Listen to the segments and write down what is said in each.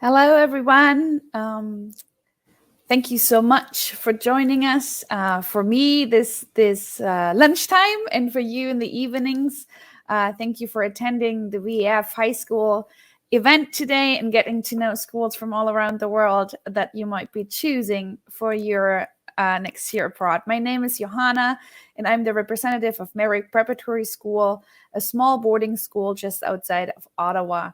Hello, everyone. Thank you so much for joining us. For me, this lunchtime, and for you in the evenings. Thank you for attending the VEF High School event today and getting to know schools from all around the world that you might be choosing for your next year abroad. My name is Johanna, and I'm the representative of Merrick Preparatory School, a small boarding school just outside of Ottawa,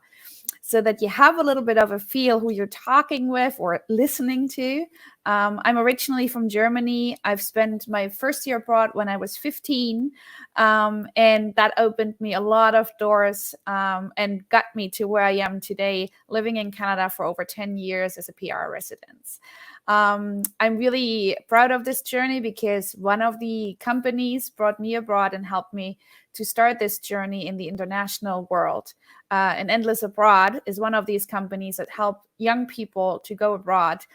so that you have a little bit of a feel who you're talking with or listening to. I'm originally from Germany. I've spent my first year abroad when I was 15, and that opened me a lot of doors and got me to where I am today, living in Canada for over 10 years as a PR resident. I'm really proud of this journey because one of the companies brought me abroad and helped me to start this journey in the international world. And Endless Abroad is one of these companies that help young people to go abroad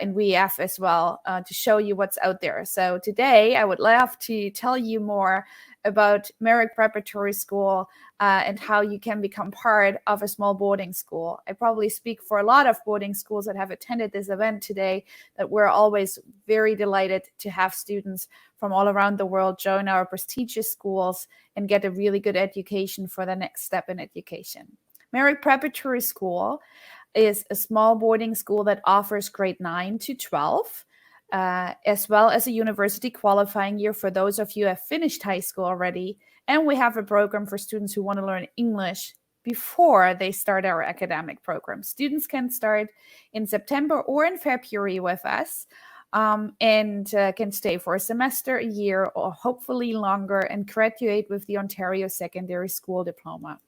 in VEF as well, to show you what's out there. So today I would love to tell you more about Merrick Preparatory School and how you can become part of a small boarding school. I probably speak for a lot of boarding schools that have attended this event today, that we're always very delighted to have students from all around the world join our prestigious schools and get a really good education for the next step in education. Merrick Preparatory School is a small boarding school that offers grade 9 to 12, as well as a university qualifying year for those of you who have finished high school already. And we have a program for students who want to learn English before they start our academic program. Students can start in September or in February with us, and can stay for a semester, a year, or hopefully longer, and graduate with the Ontario Secondary School Diploma.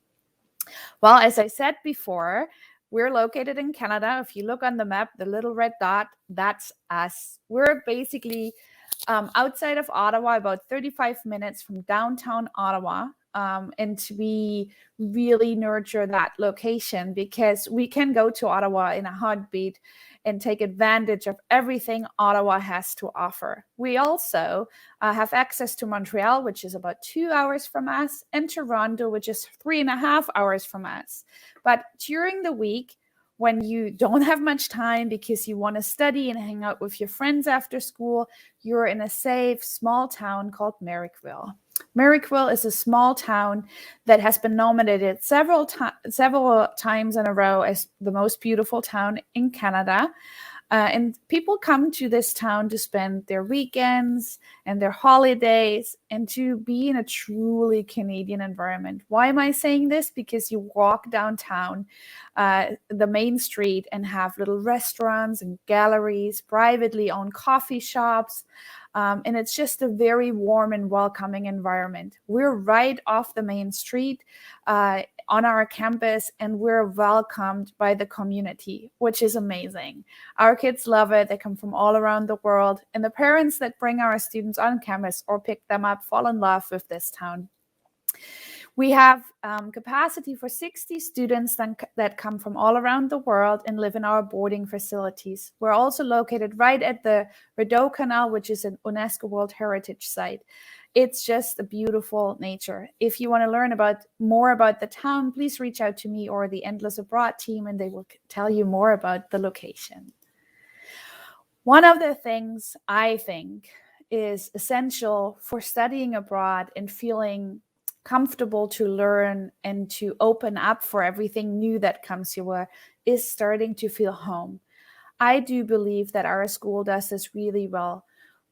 Well, as I said before, we're located in Canada. If you look on the map, the little red dot, that's us. We're basically outside of Ottawa, about 35 minutes from downtown Ottawa. And we really nurture that location because we can go to Ottawa in a heartbeat and take advantage of everything Ottawa has to offer. We also have access to Montreal, which is about 2 hours from us, and Toronto, which is 3.5 hours from us. But during the week, when you don't have much time because you want to study and hang out with your friends after school, you're in a safe, small town called Merrickville. Merrickville is a small town that has been nominated several times in a row as the most beautiful town in Canada. And people come to this town to spend their weekends and their holidays and to be in a truly Canadian environment. Why am I saying this? Because you walk downtown the main street and have little restaurants and galleries, privately owned coffee shops. And it's just a very warm and welcoming environment. We're right off the main street on our campus, and we're welcomed by the community, which is amazing. Our kids love it. They come from all around the world, and the parents that bring our students on campus or pick them up fall in love with this town. We have capacity for 60 students that come from all around the world and live in our boarding facilities. We're also located right at the Rideau Canal, which is an UNESCO World Heritage Site. It's just a beautiful nature. If you want to learn more about the town, please reach out to me or the Endless Abroad team, and they will tell you more about the location. One of the things I think is essential for studying abroad and feeling comfortable to learn and to open up for everything new that comes your way is starting to feel home. I do believe that our school does this really well.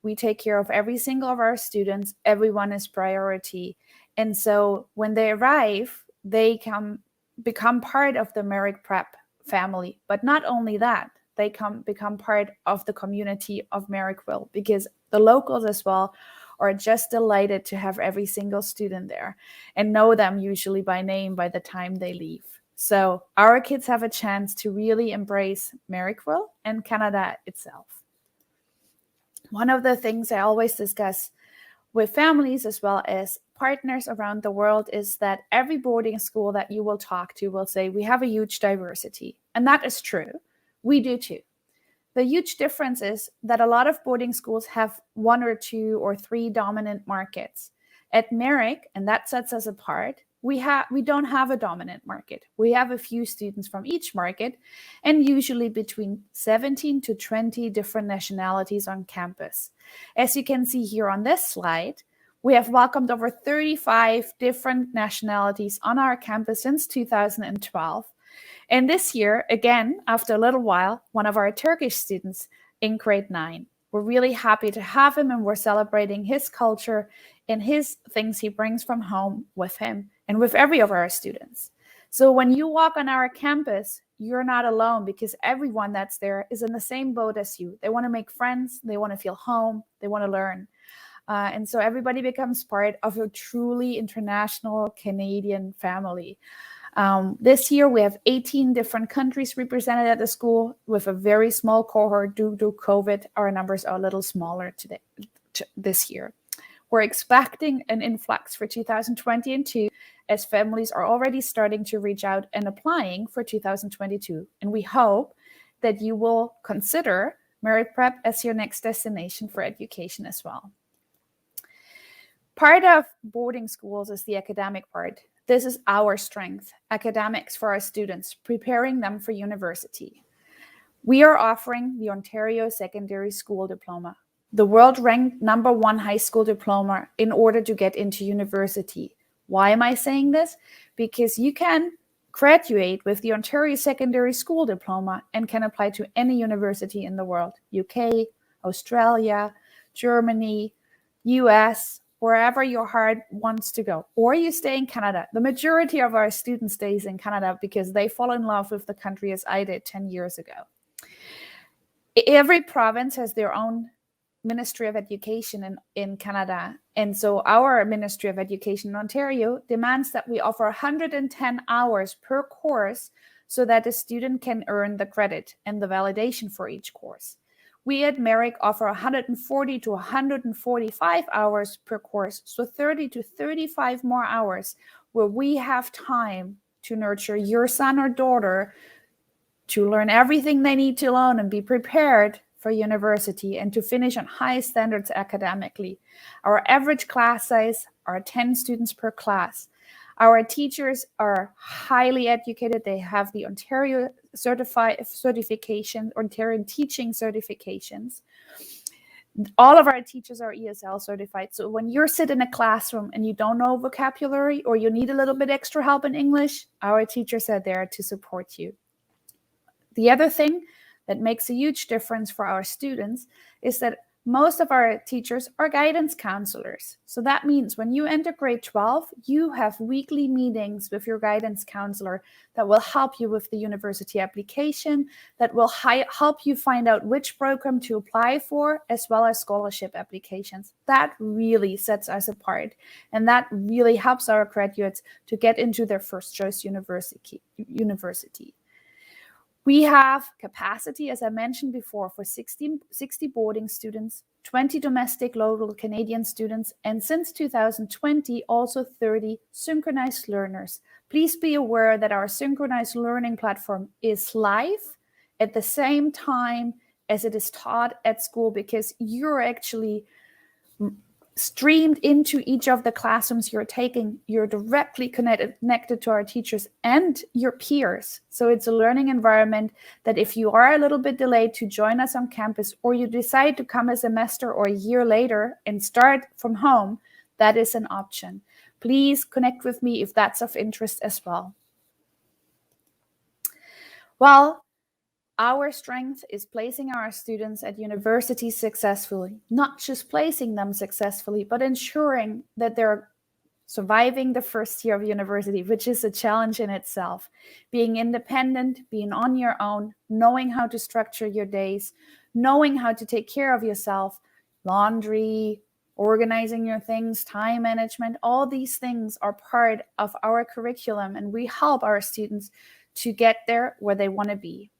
We take care of every single of our students. Everyone is priority. And so when they arrive, they become part of the Merrick Prep family. But not only that, they become part of the community of Merrickville, because the locals as well are just delighted to have every single student there and know them usually by name by the time they leave. So our kids have a chance to really embrace Merrickville and Canada itself. One of the things I always discuss with families as well as partners around the world is that every boarding school that you will talk to will say, we have a huge diversity. And that is true. We do too. The huge difference is that a lot of boarding schools have 1 or 2 or 3 dominant markets. At Merrick, and that sets us apart, we don't have a dominant market. We have a few students from each market, and usually between 17 to 20 different nationalities on campus. As you can see here on this slide, we have welcomed over 35 different nationalities on our campus since 2012. And this year, again, after a little while, one of our Turkish students in grade 9. We're really happy to have him, and we're celebrating his culture and his things he brings from home with him and with every of our students. So when you walk on our campus, you're not alone, because everyone that's there is in the same boat as you. They want to make friends, they want to feel home, they want to learn. And so everybody becomes part of a truly international Canadian family. This year, we have 18 different countries represented at the school with a very small cohort due to COVID. Our numbers are a little smaller this year. We're expecting an influx for 2022 as families are already starting to reach out and applying for 2022. And we hope that you will consider Merrick Prep as your next destination for education as well. Part of boarding schools is the academic part. This is our strength, academics for our students, preparing them for university. We are offering the Ontario Secondary School Diploma, the world-ranked #1 high school diploma in order to get into university. Why am I saying this? Because you can graduate with the Ontario Secondary School Diploma and can apply to any university in the world, UK, Australia, Germany, US, wherever your heart wants to go, or you stay in Canada. The majority of our students stays in Canada because they fall in love with the country as I did 10 years ago. Every province has their own Ministry of Education in Canada. And so our Ministry of Education in Ontario demands that we offer 110 hours per course so that the student can earn the credit and the validation for each course. We at Merrick offer 140 to 145 hours per course, so 30 to 35 more hours where we have time to nurture your son or daughter to learn everything they need to learn and be prepared for university and to finish on high standards academically. Our average class size are 10 students per class. Our teachers are highly educated. They have the Ontario certification, Ontario teaching certifications. All of our teachers are ESL certified. So when you're sitting in a classroom and you don't know vocabulary or you need a little bit extra help in English, our teachers are there to support you. The other thing that makes a huge difference for our students is that most of our teachers are guidance counselors. So that means when you enter grade 12, you have weekly meetings with your guidance counselor that will help you with the university application, that will help you find out which program to apply for, as well as scholarship applications. That really sets us apart. And that really helps our graduates to get into their first choice university. We have capacity, as I mentioned before, for 60 boarding students, 20 domestic local Canadian students, and since 2020, also 30 synchronized learners. Please be aware that our synchronized learning platform is live at the same time as it is taught at school, because you're actually streamed into each of the classrooms you're taking. You're directly connected to our teachers and your peers. So it's a learning environment that if you are a little bit delayed to join us on campus, or you decide to come a semester or a year later and start from home, that is an option. Please connect with me if that's of interest as well. Well, our strength is placing our students at university successfully, not just placing them successfully, but ensuring that they're surviving the first year of university, which is a challenge in itself. Being independent, being on your own, knowing how to structure your days, knowing how to take care of yourself, laundry, organizing your things, time management, all these things are part of our curriculum, and we help our students to get there where they want to be.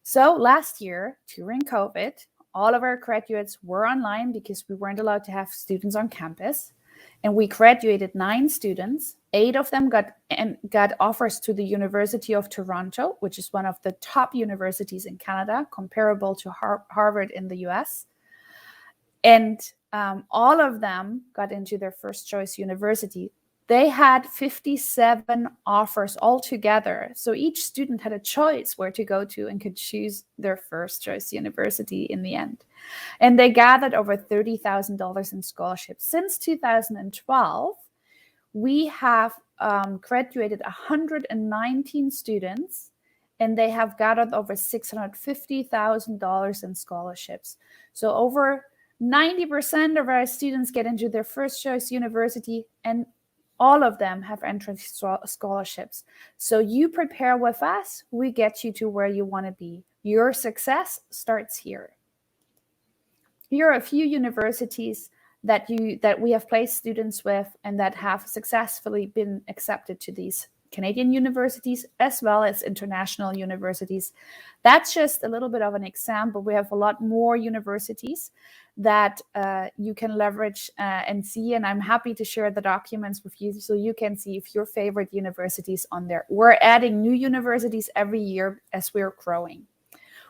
So last year, during COVID, all of our graduates were online because we weren't allowed to have students on campus. And we graduated 9 students. 8 of them got offers to the University of Toronto, which is one of the top universities in Canada, comparable to Harvard in the US. And all of them got into their first choice university. They had 57 offers altogether. So each student had a choice where to go to and could choose their first choice university in the end. And they gathered over $30,000 in scholarships. Since 2012, we have graduated 119 students, and they have gathered over $650,000 in scholarships. So over 90% of our students get into their first choice university, and all of them have entrance scholarships. So you prepare with us, we get you to where you want to be. Your success starts here. Here are a few universities that we have placed students with and that have successfully been accepted to these Canadian universities as well as international universities. That's just a little bit of an example. We have a lot more universities that you can leverage and see, and I'm happy to share the documents with you so you can see if your favorite universities on there. We're adding new universities every year as we're growing.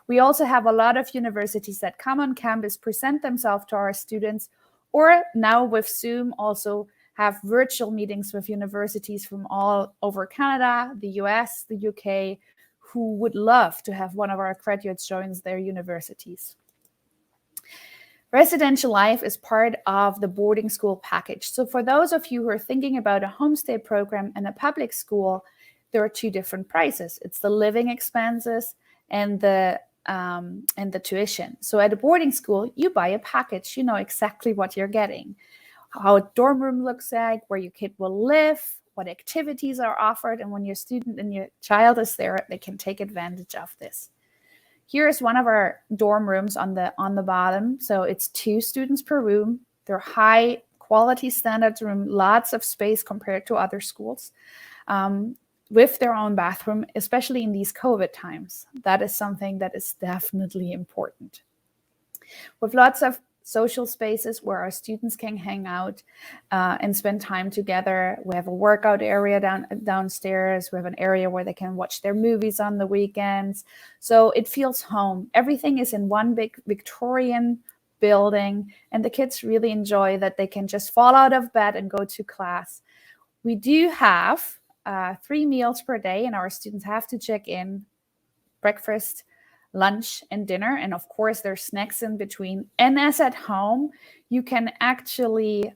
We also have a lot of universities that come on campus, present themselves to our students, or now with Zoom also have virtual meetings with universities from all over Canada, the US, the UK, who would love to have one of our graduates join their universities. Residential life is part of the boarding school package. So for those of you who are thinking about a homestay program and a public school, there are two different prices. It's the living expenses and the tuition. So at a boarding school, you buy a package. You know exactly what you're getting, how a dorm room looks like, where your kid will live, what activities are offered, and when your student and your child is there, they can take advantage of this. Here is one of our dorm rooms on the bottom. So it's 2 students per room. They're high quality standards room, lots of space compared to other schools. With their own bathroom, especially in these COVID times. That is something that is definitely important. With lots of social spaces where our students can hang out and spend time together. We have a workout area downstairs. We have an area where they can watch their movies on the weekends. So it feels home. Everything is in one big Victorian building, and the kids really enjoy that they can just fall out of bed and go to class. We do have 3 meals per day, and our students have to check in: breakfast, lunch, and dinner. And of course, there's snacks in between. And as at home, you can actually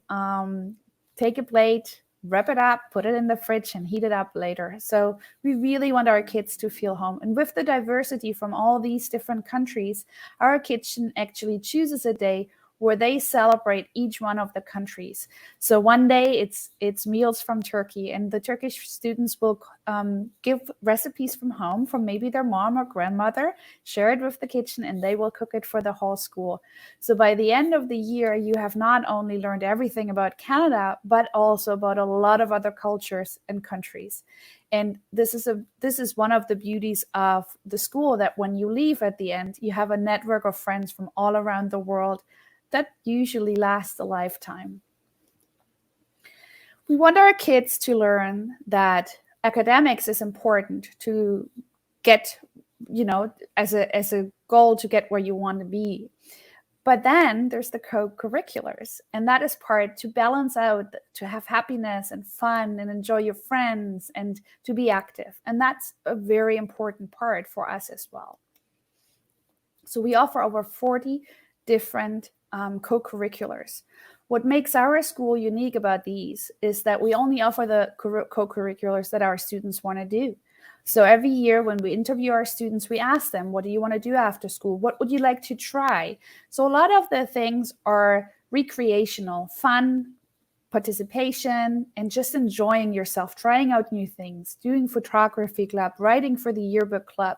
take a plate, wrap it up, put it in the fridge, and heat it up later. So we really want our kids to feel home. And with the diversity from all these different countries, our kitchen actually chooses a day where they celebrate each one of the countries. So one day it's meals from Turkey, and the Turkish students will give recipes from home, from maybe their mom or grandmother, share it with the kitchen, and they will cook it for the whole school. So by the end of the year, you have not only learned everything about Canada, but also about a lot of other cultures and countries. And this is one of the beauties of the school, that when you leave at the end, you have a network of friends from all around the world that usually lasts a lifetime. We want our kids to learn that academics is important to get, as a goal to get where you want to be. But then there's the co-curriculars, and that is part to balance out, to have happiness and fun and enjoy your friends and to be active. And that's a very important part for us as well. So we offer over 40 different co-curriculars. What makes our school unique about these is that we only offer the co-curriculars that our students want to do. So every year when we interview our students, we ask them, what do you want to do after school? What would you like to try? So a lot of the things are recreational, fun, participation, and just enjoying yourself, trying out new things, doing photography club, writing for the yearbook club,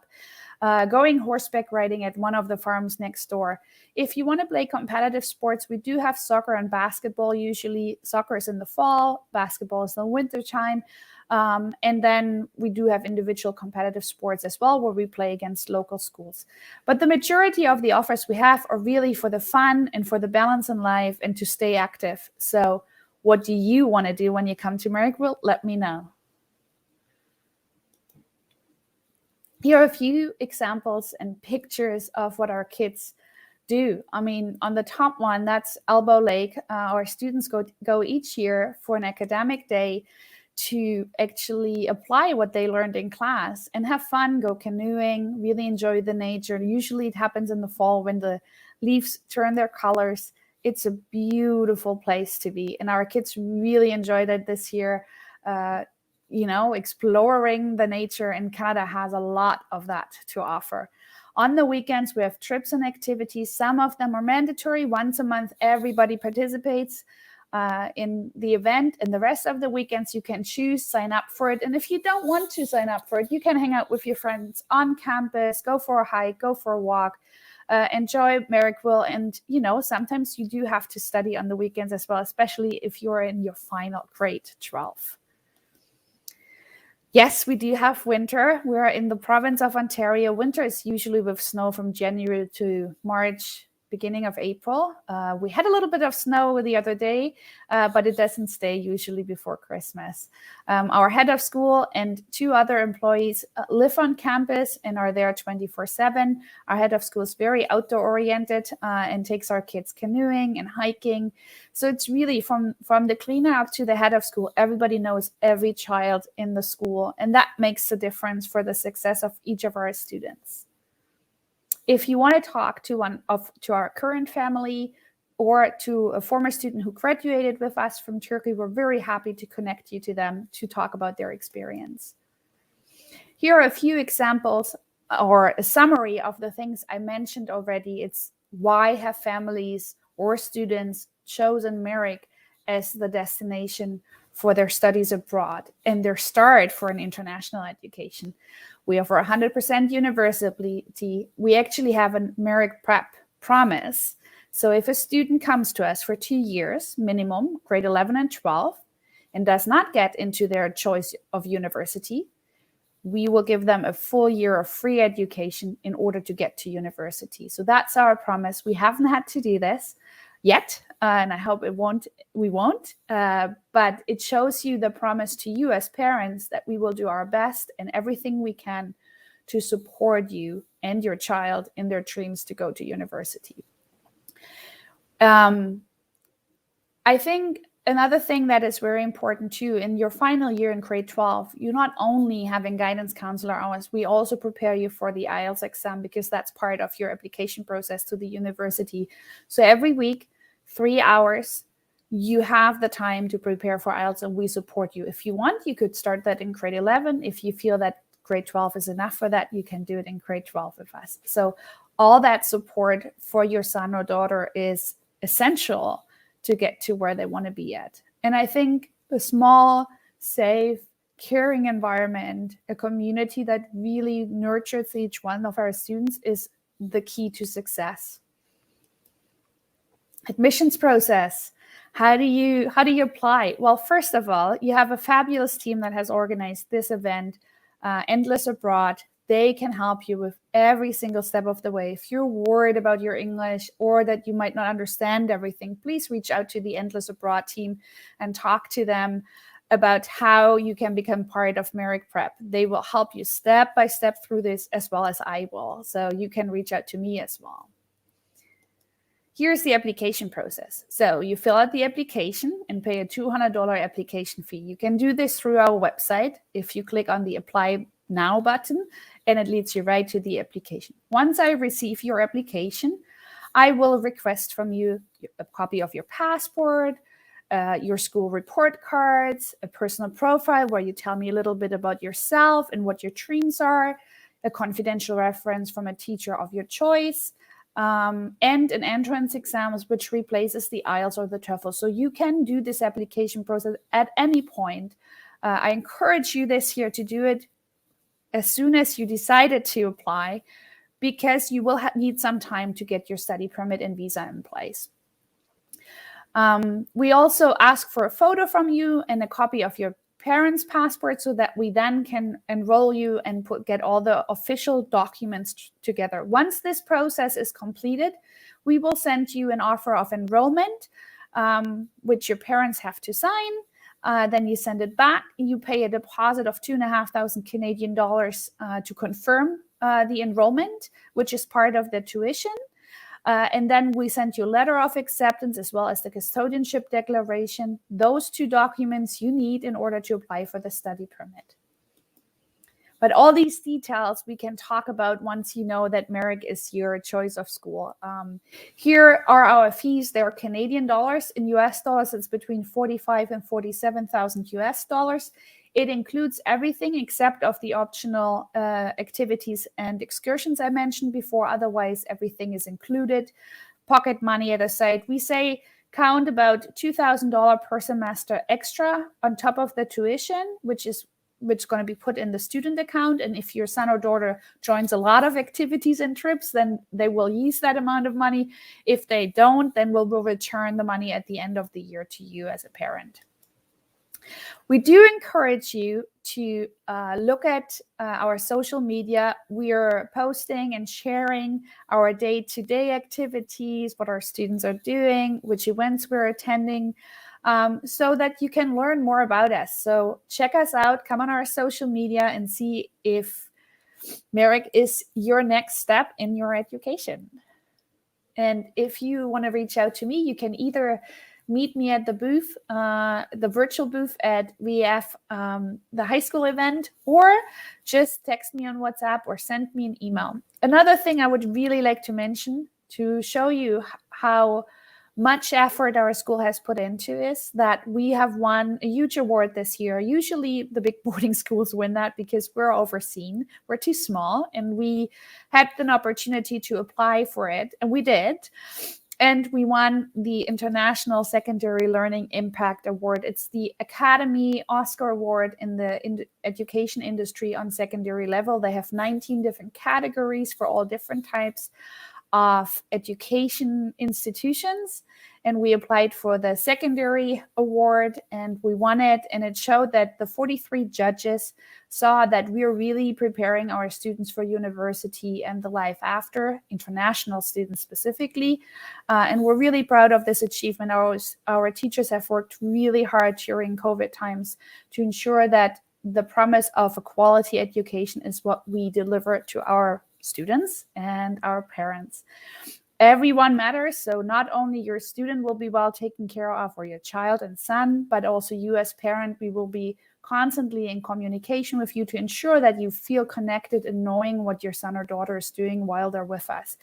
going horseback riding at one of the farms next door. If you want to play competitive sports, we do have soccer and basketball. Usually soccer is in the fall, basketball is in the winter time. And then we do have individual competitive sports as well, where we play against local schools. But the majority of the offers we have are really for the fun and for the balance in life and to stay active. So what do you want to do when you come to Merrick? Well, let me know. Here are a few examples and pictures of what our kids do. I mean, on the top one, that's Elbow Lake. Our students go each year for an academic day to actually apply what they learned in class and have fun, go canoeing, really enjoy the nature. Usually it happens in the fall when the leaves turn their colors. It's a beautiful place to be. And our kids really enjoyed it this year. Exploring the nature in Canada has a lot of that to offer. On the weekends, we have trips and activities. Some of them are mandatory. Once a month, everybody participates in the event, and the rest of the weekends you can choose, sign up for it. And if you don't want to sign up for it, you can hang out with your friends on campus, go for a hike, go for a walk, enjoy Merrickville. And sometimes you do have to study on the weekends as well, especially if you're in your final grade 12. Yes, we do have winter. We're in the province of Ontario. Winter is usually with snow from January to March, beginning of April. We had a little bit of snow the other day, but it doesn't stay usually before Christmas. Our head of school and 2 other employees live on campus and are there 24/7. Our head of school is very outdoor oriented and takes our kids canoeing and hiking. So it's really from the cleaner up to the head of school, everybody knows every child in the school, and that makes a difference for the success of each of our students. If you want to talk to our current family or to a former student who graduated with us from Turkey, we're very happy to connect you to them to talk about their experience. Here are a few examples or a summary of the things I mentioned already. It's why have families or students chosen Merrick as the destination for their studies abroad and their start for an international education. We offer 100% university. We actually have a Merrick Prep promise. So if a student comes to us for 2 years, minimum, grade 11 and 12, and does not get into their choice of university, we will give them a full year of free education in order to get to university. So that's our promise. We haven't had to do this yet, and I hope we won't. But it shows you the promise to you as parents that we will do our best and everything we can to support you and your child in their dreams to go to university. I think another thing that is very important too, in your final year in grade 12, you're not only having guidance counselor hours, we also prepare you for the IELTS exam because that's part of your application process to the university. So every week, 3 hours, you have the time to prepare for IELTS and we support you. If you want, you could start that in grade 11. If you feel that grade 12 is enough for that, you can do it in grade 12 with us. So all that support for your son or daughter is essential to get to where they want to be at. And I think a small, safe, caring environment, a community that really nurtures each one of our students is the key to success. Admissions process. How do you apply? Well, first of all, you have a fabulous team that has organized this event, Endless Abroad. They can help you with every single step of the way. If you're worried about your English or that you might not understand everything, please reach out to the Endless Abroad team and talk to them about how you can become part of Merrick Prep. They will help you step by step through this as well as I will. So you can reach out to me as well. Here's the application process. So you fill out the application and pay a $200 application fee. You can do this through our website if you click on the Apply Now button, and it leads you right to the application. Once I receive your application, I will request from you a copy of your passport, your school report cards, a personal profile where you tell me a little bit about yourself and what your dreams are, a confidential reference from a teacher of your choice, and an entrance exam which replaces the IELTS or the TOEFL. So you can do this application process at any point. I encourage you this year to do it as soon as you decided to apply, because you will need some time to get your study permit and visa in place. We also ask for a photo from you and a copy of your parents' passport so that we then can enroll you and get all the official documents together. Once this process is completed, we will send you an offer of enrollment, which your parents have to sign. Then you send it back. You pay a deposit of 2,500 Canadian dollars to confirm the enrollment, which is part of the tuition. And then we send you a letter of acceptance as well as the custodianship declaration. Those 2 documents you need in order to apply for the study permit. But all these details we can talk about once you know that Merrick is your choice of school. Here are our fees. They're Canadian dollars. In US dollars, it's between 45 and 47,000 US dollars. It includes everything except of the optional activities and excursions I mentioned before. Otherwise, everything is included. Pocket money at a site. We say count about $2,000 per semester extra on top of the tuition, which is going to be put in the student account. And if your son or daughter joins a lot of activities and trips, then they will use that amount of money. If they don't, then we'll return the money at the end of the year to you as a parent. We do encourage you to look at our social media. We are posting and sharing our day-to-day activities, what our students are doing, which events we're attending, so that you can learn more about us. So check us out, come on our social media and see if Merrick is your next step in your education. And if you want to reach out to me, you can either meet me at the booth, the virtual booth at VEF, the high school event, or just text me on WhatsApp or send me an email. Another thing I would really like to mention to show you how much effort our school has put into is that we have won a huge award this year. Usually the big boarding schools win that because we're overseen. We're too small, and we had an opportunity to apply for it, and we did. And we won the International Secondary Learning Impact Award. It's the Academy Oscar Award in the education industry on secondary level. They have 19 different categories for all different types of education institutions, and we applied for the secondary award and we won it. And it showed that the 43 judges saw that we're really preparing our students for university and the life after, international students specifically, and we're really proud of this achievement. Our teachers have worked really hard during COVID times to ensure that the promise of a quality education is what we deliver to our students and our parents. Everyone matters, so not only your student will be well taken care of, or your child and son, but also you as parent. We will be constantly in communication with you to ensure that you feel connected and knowing what your son or daughter is doing while they're with us.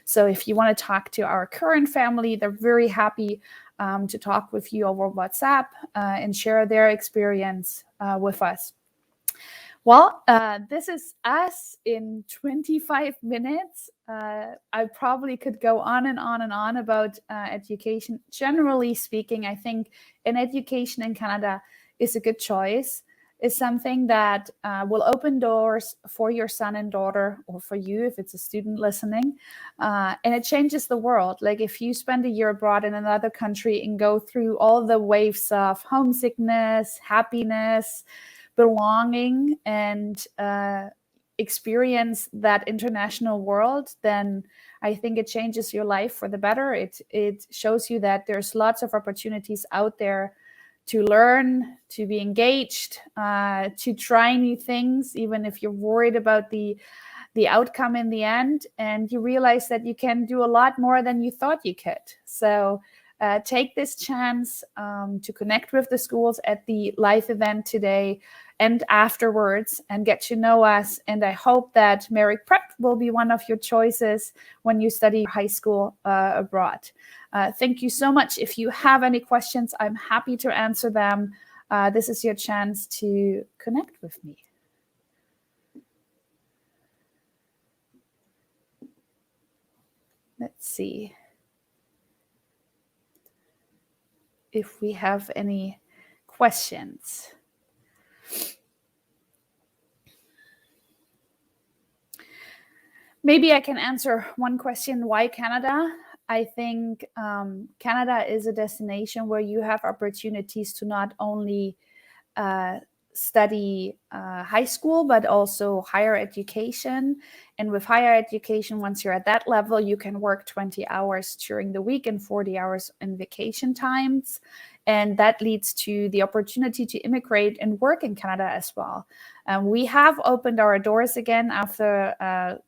So if you want to talk to our current family, they're very happy to talk with you over WhatsApp and share their experience with us. Well, this is us in 25 minutes. I probably could go on and on and on about education. Generally speaking, I think an education in Canada is a good choice. It's something that will open doors for your son and daughter, or for you if it's a student listening. And it changes the world. Like if you spend a year abroad in another country and go through all the waves of homesickness, happiness, belonging, and experience that international world, then I think it changes your life for the better. It shows you that there's lots of opportunities out there to learn, to be engaged, to try new things, even if you're worried about the outcome in the end, and you realize that you can do a lot more than you thought you could. So take this chance to connect with the schools at the live event today and afterwards, and get to know us. And I hope that Merrick Prep will be one of your choices when you study high school abroad. Thank you so much. If you have any questions, I'm happy to answer them. This is your chance to connect with me. Let's see if we have any questions. Maybe I can answer one question. Why Canada? I think Canada is a destination where you have opportunities to not only study high school, but also higher education. And with higher education, once you're at that level, you can work 20 hours during the week and 40 hours in vacation times. And that leads to the opportunity to immigrate and work in Canada as well. We have opened our doors again after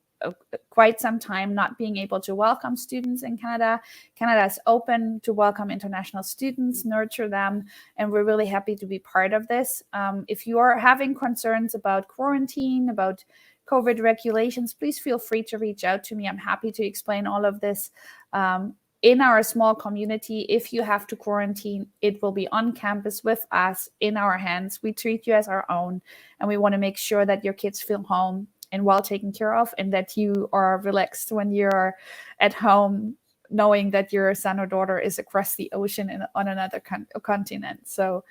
quite some time not being able to welcome students in Canada. Canada is open to welcome international students, nurture them, and we're really happy to be part of this. If you are having concerns about quarantine, about COVID regulations, please feel free to reach out to me. I'm happy to explain all of this. In our small community, if you have to quarantine, it will be on campus with us in our hands. We treat you as our own, and we want to make sure that your kids feel home and well taken care of, and that you are relaxed when you're at home, knowing that your son or daughter is across the ocean on another continent. So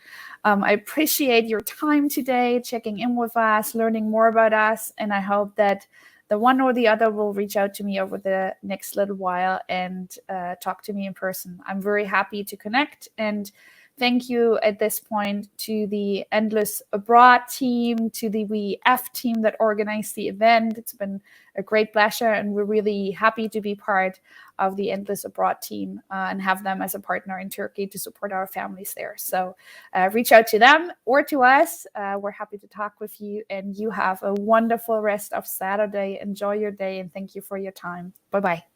I appreciate your time today, checking in with us, learning more about us, and I hope that the one or the other will reach out to me over the next little while and talk to me in person. I'm very happy to connect, and thank you at this point to the Endless Abroad team, to the VEF team that organized the event. It's been a great pleasure, and we're really happy to be part of the Endless Abroad team and have them as a partner in Turkey to support our families there. So reach out to them or to us. We're happy to talk with you, and you have a wonderful rest of Saturday. Enjoy your day, and thank you for your time. Bye-bye.